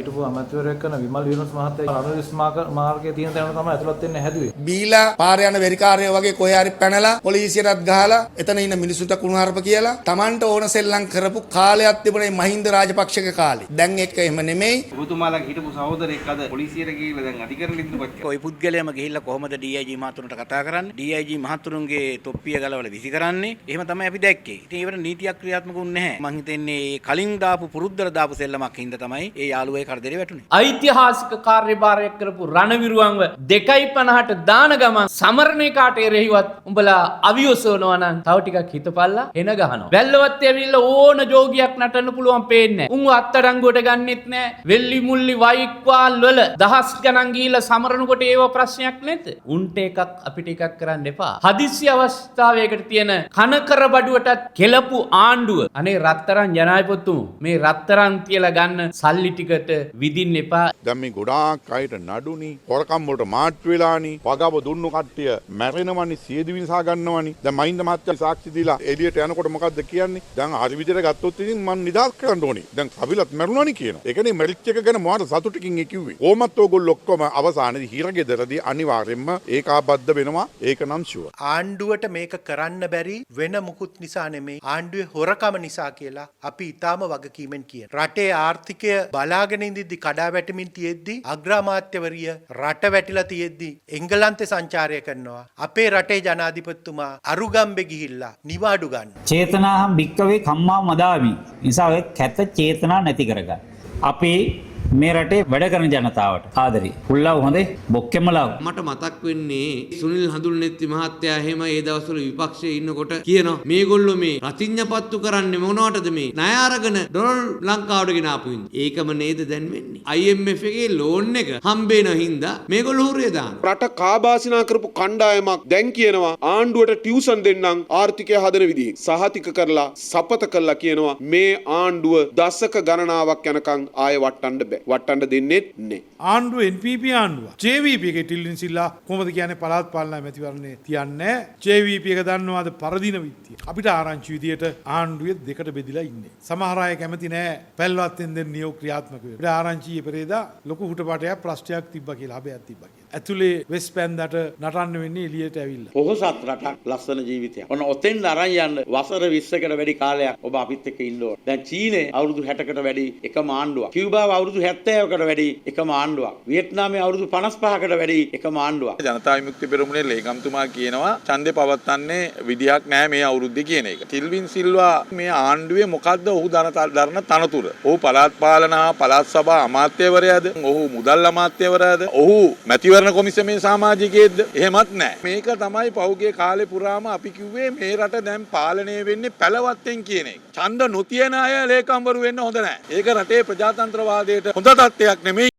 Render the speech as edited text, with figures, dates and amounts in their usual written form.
හිටපු අමාත්‍යවරයෙක් කරන විමල් විනෝස් මහත්තයා අනුරිස් මාර්ගයේ තියෙන තැන තමයි ඇතුළත් වෙන්න හැදුවේ. බීලා පාර යන වෙරිකාරයෝ වගේ කොහේ හරි පැනලා පොලිසියටත් ගහලා එතන ඉන්න මිනිස්සුන්ට කුණුහරුප කියලා Tamanට ඕන සෙල්ලම් කරපු කාලයක් තිබුණේ මහින්ද රාජපක්ෂගේ කාලේ. දැන් ඒක එහෙම නෙමෙයි. ඔබතුමාලා හිටපු සහෝදරයෙක් අද පොලිසියට ගිහිල්ලා දැන් අධිකරණ ඉදිරිපත් කරා. ඔය පුද්ගලයාම ගිහිල්ලා කොහොමද DIG මහතුරුන්ට කතා කරන්නේ? DIG මහතුරුන්ගේ තොප්පිය ගලවලා විසි කරන්නේ. එහෙම තමයි අපි දැක්කේ. ඉතින් ඒවට නීතියක් ක්‍රියාත්මක වුන්නේ නැහැ. මං හිතන්නේ කලින් දාපු පුරුද්දට දාපු සෙල්ලමක් හින්දා තමයි ඒ යාළුවයි කරදරේ වැටුනේ. ඓතිහාසික කාර්යභාරයක් කරපු රණවිරුවන්ව 2.50ට දාන ගමන් සමරණේ කාට එරෙහිවත් උඹලා අවියොසවනවා නම් තව ටිකක් හිතපල්ලා එන ගහනවා. වැල්ලවත් ඇවිල්ලා ඕන ජෝගියක් නටන්න පුළුවන් පේන්නේ නැහැ. උන්ව අත්අඩංගුවට ගන්නෙත් නැහැ. වෙල්ලි මුල්ලි වයික්වාල් වල දහස් ගණන් ගිහිල්ලා සමරනකොට ඒව ප්‍රශ්නයක් නැද්ද? උන්ට එකක් අපිට එකක් කරන්න එපා. හදිස්සි අවස්ථාවයකට තියෙන කනකර බඩුවටත් කෙලපු ආණ්ඩුව අනේ රත්තරන් ජනාධිපතිතුමෝ මේ රත්තරන් කියලා ගන්න සල්ලි ටිකට විදින්න එපා. දැන් මේ ගොඩාක් අයට නඩුනි හොරකම් වලට මාට්ටු වෙලානි වගාව දුන්නු කට්ටිය මැරෙනවනි සියදි විසා ගන්නවනි. දැන් මහින්ද මහත්තයා සාක්ෂි දීලා එළියට යනකොට මොකද්ද කියන්නේ? දැන් හරි විදිහට ගත්තොත් ඉතින් මම නිදහස් කරන්න ඕනි. දැන් කවිලත් මැරුණානි කියනවා. ඒකනේ මැරිච් එක ගැන මොහොත සතුටකින් ඒ කිව්වේ. කොහොමත් ඕගොල්ලෝ ඔක්කොම අවසානයේදී හිරගෙදරදී අනිවාර්යෙන්ම ඒකාබද්ධ වෙනවා. ඒක නම් ෂුවර්. ආණ්ඩුවට මේක කරන්න බැරි වෙන මුකුත් නිසා නෙමෙයි. ආණ්ඩුවේ හොරකම නිසා කියලා අපි ඊටාම වගකීමෙන් කියන. රටේ ආර්ථිකය බලාගෙන ඉඳිද්දි කඩා වැටෙමින් තියෙද්දි අග්‍රාමාත්‍යවරිය රට වැටිලා තියෙද්දි එංගලන්තේ සංචාරය කරනවා. අපේ රටේ ජනාධිපතිතුමා අරුගම්බේ ගිහිල්ලා නිවාඩු ගන්න. චේතනාහම් භික්කවේ කම්මා මදාමි. නිසා ඔය කැත චේතනා නැති කරගන්න. අපේ මේ රටේ වැඩ කරන ජනතාවට ආදරේ. පුල්ලව හොඳේ බොක්කෙමලව. මට මතක් වෙන්නේ සුනිල් හඳුල්නෙත්ති මහත්තයා එහෙම ඒ දවස්වල විපක්ෂයේ ඉන්නකොට කියනවා මේගොල්ලෝ මේ රතිඤ්ඤපත්තු කරන්නේ මොනවටද මේ ණය අරගෙන ඩොලර් ලංකාවට ගෙන ආපු ඉන්නේ. ඒකම නේද දැන් වෙන්නේ. IMF එකේ ලෝන් එක හම්බෙන හින්දා මේගොල්ලෝ හුරේ දානවා. රට කාබාසිනා කරපු කණ්ඩායමක් දැන් කියනවා ආණ්ඩුවට ටියුෂන් දෙන්නම් ආර්ථිකය හදන විදිහ. සහතික කරලා සපත කරලා කියනවා මේ ආණ්ඩුව දශක ගණනාවක් යනකම් ආයෙ වටන්න බෑ. වටන්න දෙන්නේ නැහැ. ආණ්ඩුව NPP ආණ්ඩුව. JVP එකේ ටිල්ලින් සිල්ලා කොහොමද කියන්නේ පළාත් පාලන මැතිවරණේ තියන්නේ. JVP එක දන්නවාද පරදින විත්තිය. අපිට ආරංචි විදියට ආණ්ඩුවේ දෙකට බෙදිලා ඉන්නේ. සමහර අය කැමති නැහැ පැල්වත්තෙන් දෙන්න නියෝග ක්‍රියාත්මක වෙන්න. අපිට ආරංචි පෙරේදා ලොකු හුටපාටයක් ප්‍රශ්නයක් තිබ්බා කියලා අබයක් තිබ්බා කියලා. ඇතුලේ වෙස් පැන්දට නටන්න වෙන්නේ එළියට ඇවිල්ලා. පොහොසත් රටක් ලස්සන ජීවිතයක්. ඔන්න ඔතෙන් අරන් යන්න වසර 20කට වැඩි කාලයක් ඔබ අපිත් එක්ක ඉන්න ඕන. දැන් චීනේ අවුරුදු 60කට වැඩි එකම ආණ්ඩුවක්. කිව්බාව අවුරුදු 70කට වැඩි එකම ආණ්ඩුවක්. වියට්නාමයේ අවුරුදු 55කට වැඩි එකම ආණ්ඩුවක්. ජනතා විමුක්ති පෙරමුණේ ලේකම්තුමා කියනවා ඡන්දේ පවත්වන්නේ විදියක් නැහැ මේ අවුරුද්දේ කියන එක. ටිල්වින් සිල්වා මේ ආණ්ඩුවේ මොකද්ද ඔහු දරන තනතුර? ඔහු පළාත් පාලන හා පළාත් සභා අමාත්‍යවරයාද? ඔහු මුදල් අමාත්‍යවරයාද? ඔහු මැතිවරණ කොමිසමේ සමාජිකයෙක්ද? එහෙමත් නැහැ. මේක තමයි පහුගිය කාලේ පුරාම අපි කිව්වේ මේ රට දැන් පාලනය වෙන්නේ පැලවත්තෙන් කියන එක. ඡන්ද නොතියන අය ලේකම්වරු වෙන්න හොඳ නැහැ. ඒක රටේ ප්‍රජාතන්ත්‍රවාදයට හොඳ තත්ත්වයක් නෙමෙයි.